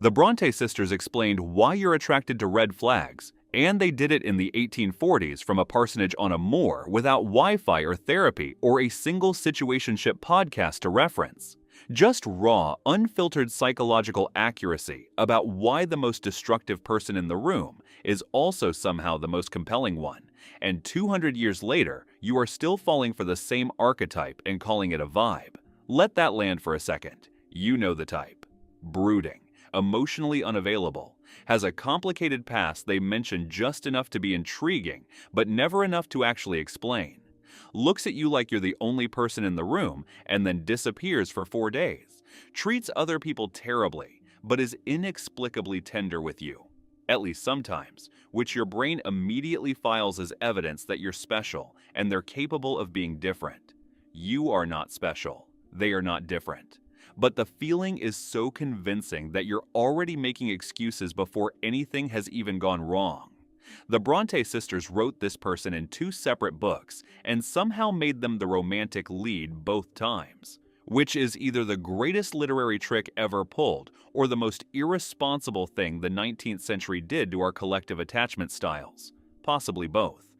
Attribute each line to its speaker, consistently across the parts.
Speaker 1: The Brontë sisters explained why you're attracted to red flags, and they did it in the 1840s from a parsonage on a moor without Wi-Fi or therapy or a single situationship podcast to reference. Just raw, unfiltered psychological accuracy about why the most destructive person in the room is also somehow the most compelling one. And 200 years later, you are still falling for the same archetype and calling it a vibe. Let that land for a second. You know the type. Brooding, emotionally unavailable, has a complicated past they mention just enough to be intriguing, but never enough to actually explain. Looks at you like you're the only person in the room and then disappears for 4 days. Treats other people terribly, but is inexplicably tender with you. At least sometimes, which your brain immediately files as evidence that you're special and they're capable of being different. You are not special. They are not different. But the feeling is so convincing that you're already making excuses before anything has even gone wrong. The Brontë sisters wrote this person in 2 separate books and somehow made them the romantic lead both times, which is either the greatest literary trick ever pulled or the most irresponsible thing the 19th century did to our collective attachment styles. Possibly both.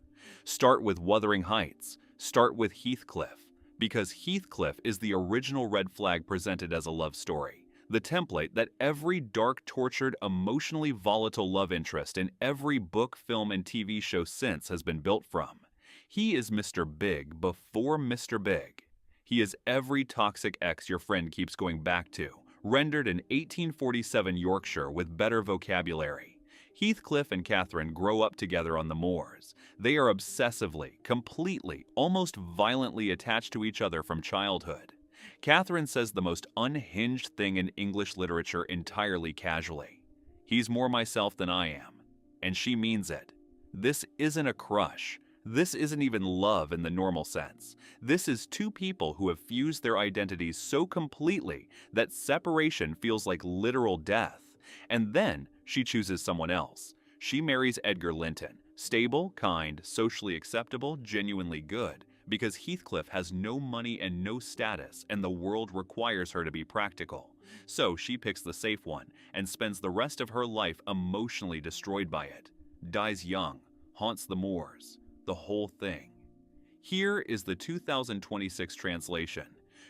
Speaker 1: Start with Wuthering Heights. Start with Heathcliff, because Heathcliff is the original red flag presented as a love story. The template that every dark, tortured, emotionally volatile love interest in every book, film, and TV show since has been built from. He is Mr. Big before Mr. Big. He is every toxic ex your friend keeps going back to, rendered in 1847 Yorkshire with better vocabulary. Heathcliff and Catherine grow up together on the moors. They are obsessively, completely, almost violently attached to each other from childhood. Catherine says the most unhinged thing in English literature entirely casually. He's more myself than I am. And she means it. This isn't a crush. This isn't even love in the normal sense. This is 2 people who have fused their identities so completely that separation feels like literal death. And then she chooses someone else. She marries Edgar Linton, stable, kind, socially acceptable, genuinely good, because Heathcliff has no money and no status, and the world requires her to be practical. So she picks the safe one and spends the rest of her life emotionally destroyed by it. Dies young, haunts the moors, the whole thing. Here is the 2026 translation.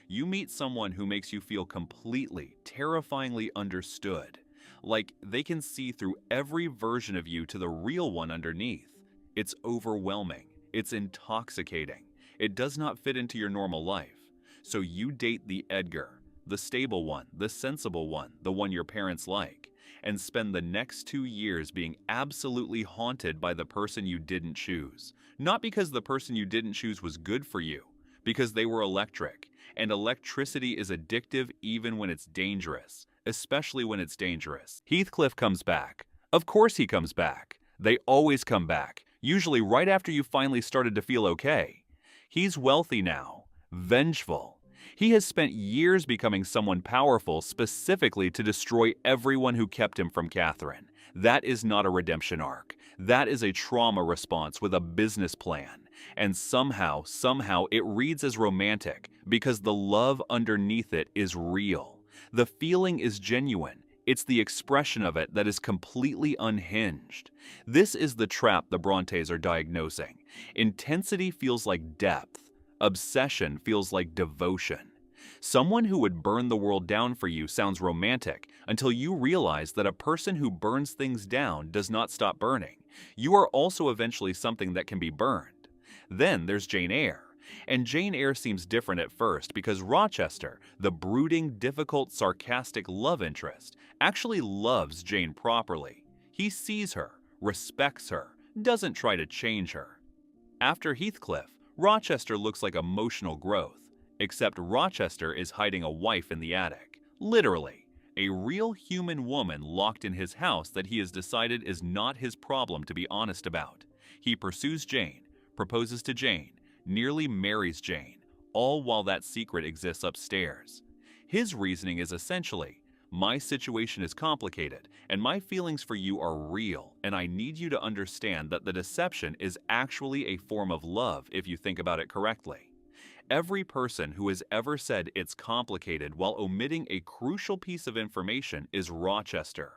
Speaker 1: You meet someone who makes you feel completely, terrifyingly understood. Like they can see through every version of you to the real one underneath. It's overwhelming. It's intoxicating. It does not fit into your normal life. So you date the Edgar, the stable one, the sensible one, the one your parents like, and spend the next 2 years being absolutely haunted by the person you didn't choose. Not because the person you didn't choose was good for you, because they were electric, and electricity is addictive even when it's dangerous, especially when it's dangerous. Heathcliff comes back. Of course he comes back. They always come back, usually right after you finally started to feel okay. He's wealthy now, vengeful. He has spent years becoming someone powerful specifically to destroy everyone who kept him from Catherine. That is not a redemption arc. That is a trauma response with a business plan. And somehow it reads as romantic because the love underneath it is real. The feeling is genuine. It's the expression of it that is completely unhinged. This is the trap the Brontes are diagnosing. Intensity feels like depth. Obsession feels like devotion. Someone who would burn the world down for you sounds romantic until you realize that a person who burns things down does not stop burning. You are also eventually something that can be burned. Then there's Jane Eyre. And Jane Eyre seems different at first because Rochester, the brooding, difficult, sarcastic love interest, actually loves Jane properly. He sees her, respects her, doesn't try to change her. After Heathcliff, Rochester looks like emotional growth, except Rochester is hiding a wife in the attic. Literally, a real human woman locked in his house that he has decided is not his problem to be honest about. He pursues Jane, proposes to Jane, nearly marries Jane, all while that secret exists upstairs. His reasoning is essentially, my situation is complicated, and my feelings for you are real, and I need you to understand that the deception is actually a form of love if you think about it correctly. Every person who has ever said it's complicated while omitting a crucial piece of information is Rochester.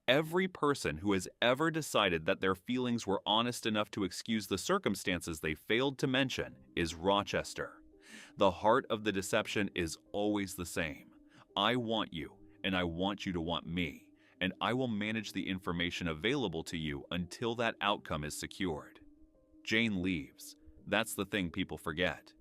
Speaker 1: Every person who has ever decided that their feelings were honest enough to excuse the circumstances they failed to mention is Rochester. The heart of the deception is always the same. I want you, and I want you to want me, and I will manage the information available to you until that outcome is secured. Jane leaves. That's the thing people forget.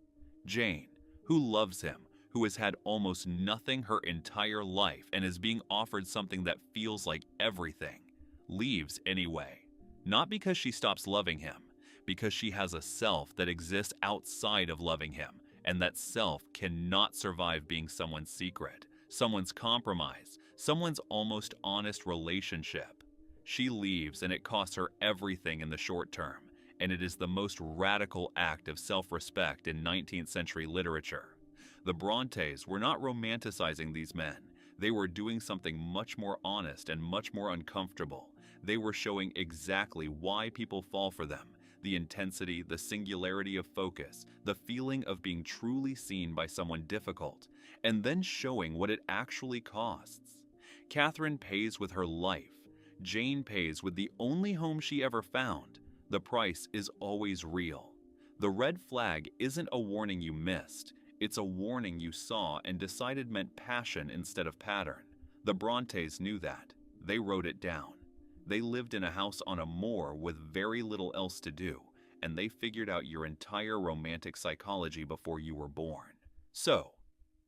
Speaker 1: Jane, who loves him, who has had almost nothing her entire life and is being offered something that feels like everything, leaves anyway. Not because she stops loving him, because she has a self that exists outside of loving him, and that self cannot survive being someone's secret, someone's compromise, someone's almost honest relationship. She leaves and it costs her everything in the short term, and it is the most radical act of self-respect in 19th century literature. The Brontes were not romanticizing these men. They were doing something much more honest and much more uncomfortable. They were showing exactly why people fall for them: the intensity, the singularity of focus, the feeling of being truly seen by someone difficult, and then showing what it actually costs. Catherine pays with her life. Jane pays with the only home she ever found. The price is always real. The red flag isn't a warning you missed. It's a warning you saw and decided meant passion instead of pattern. The Brontes knew that. They wrote it down. They lived in a house on a moor with very little else to do, and they figured out your entire romantic psychology before you were born. So,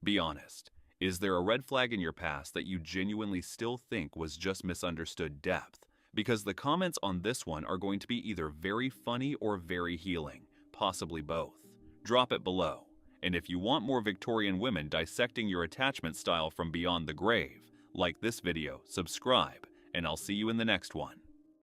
Speaker 1: be honest. Is there a red flag in your past that you genuinely still think was just misunderstood depth? Because the comments on this one are going to be either very funny or very healing, possibly both. Drop it below. And if you want more Victorian women dissecting your attachment style from beyond the grave, like this video, subscribe, and I'll see you in the next one.